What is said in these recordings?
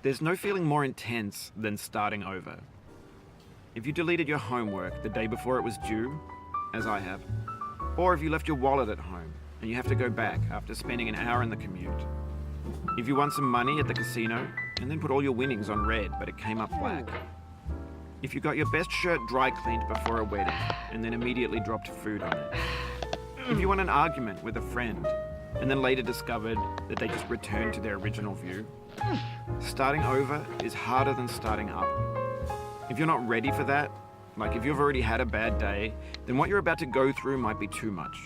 There's no feeling more intense than starting over. If you deleted your homework the day before it was due, as I have, or if you left your wallet at home and you have to go back after spending an hour in the commute. If you won some money at the casino and then put all your winnings on red but it came up black. If you got your best shirt dry cleaned before a wedding and then immediately dropped food on it. If you won an argument with a friend and then later discovered that they just returned to their original view. Starting over is harder than starting up. If you're not ready for that, like if you've already had a bad day, then what you're about to go through might be too much.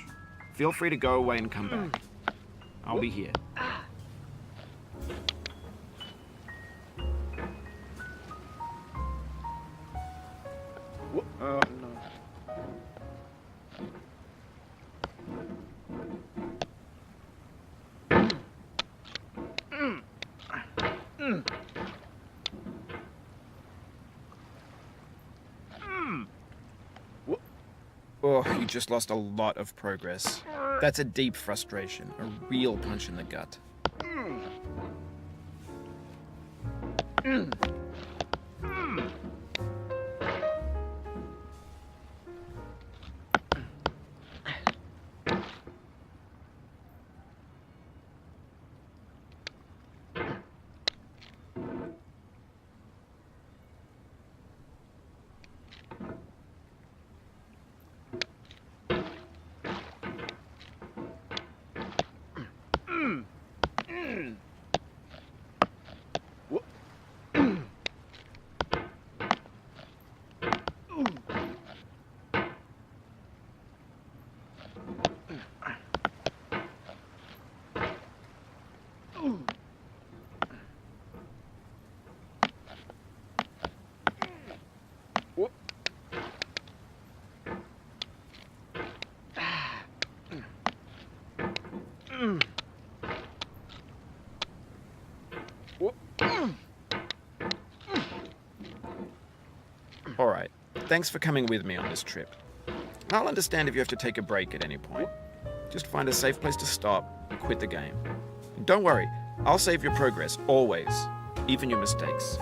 Feel free to go away and come back. I'll be here. Oh, no. Oh, you just lost a lot of progress. That's a deep frustration, a real punch in the gut. Alright, thanks for coming with me on this trip. I'll understand if you have to take a break at any point. Just find a safe place to stop and quit the game. And don't worry, I'll save your progress, always, even your mistakes.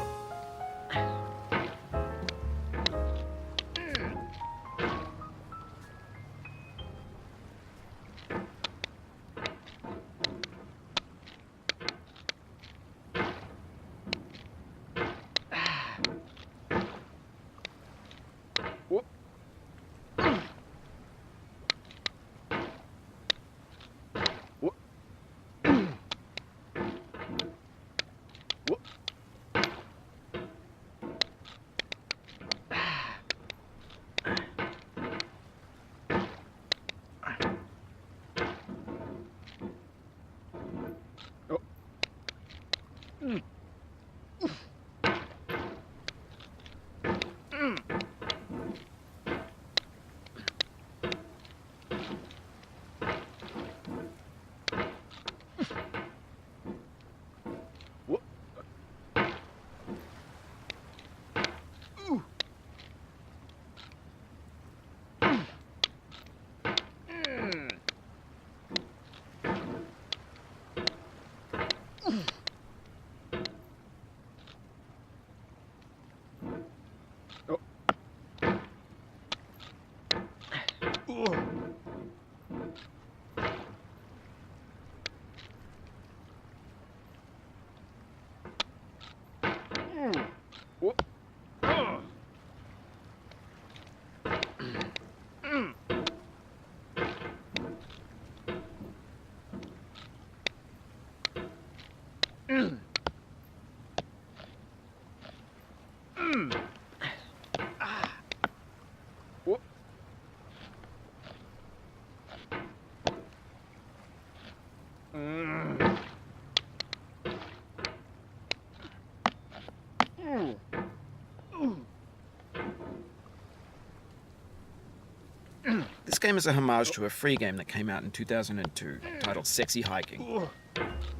This game is a homage to a free game that came out in 2002 titled Sexy Hiking.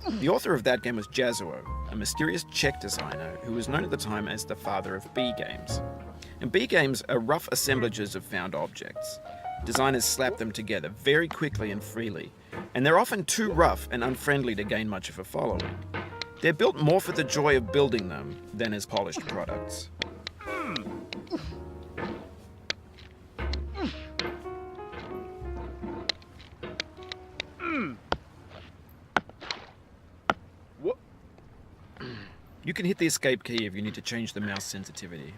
The author of that game was Jazuo, a mysterious Czech designer who was known at the time as the father of B games. And B games are rough assemblages of found objects. Designers slap them together very quickly and freely, and they're often too rough and unfriendly to gain much of a following. They're built more for the joy of building them than as polished products. You can hit the escape key if you need to change the mouse sensitivity.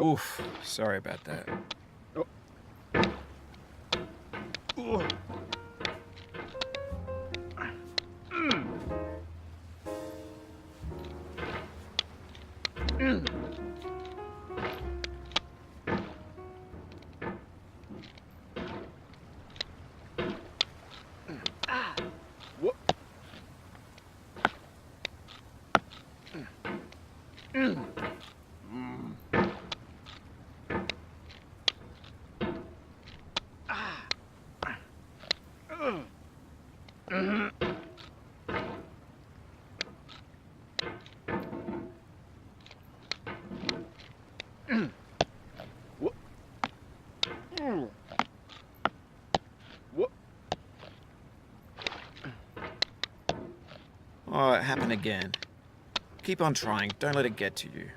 Oof, sorry about that. Oh, it happened again. Keep on trying, don't let it get to you.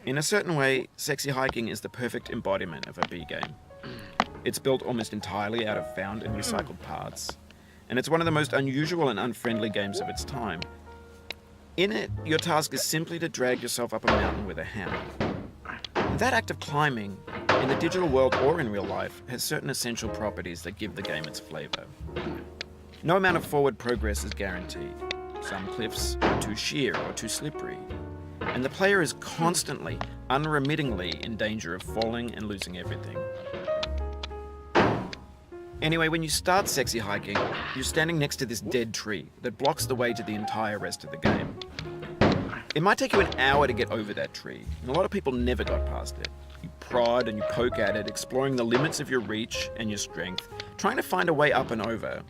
In a certain way, Sexy Hiking is the perfect embodiment of a B game. It's built almost entirely out of found and recycled parts, and it's one of the most unusual and unfriendly games of its time. In it, your task is simply to drag yourself up a mountain with a hammer. That act of climbing, in the digital world or in real life, has certain essential properties that give the game its flavor. No amount of forward progress is guaranteed. Some cliffs are too sheer or too slippery, and the player is constantly, unremittingly in danger of falling and losing everything. Anyway, when you start Sexy Hiking, you're standing next to this dead tree that blocks the way to the entire rest of the game. It might take you an hour to get over that tree, and a lot of people never got past it. You prod and you poke at it, exploring the limits of your reach and your strength, trying to find a way up and over.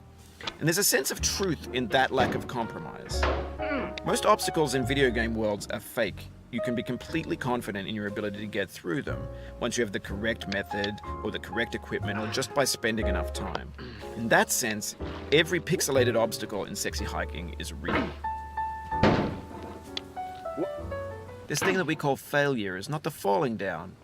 And there's a sense of truth in that lack of compromise. Most obstacles in video game worlds are fake, you can be completely confident in your ability to get through them once you have the correct method or the correct equipment or just by spending enough time. In that sense, every pixelated obstacle in sexy hiking is real. This thing that we call failure is not the falling down,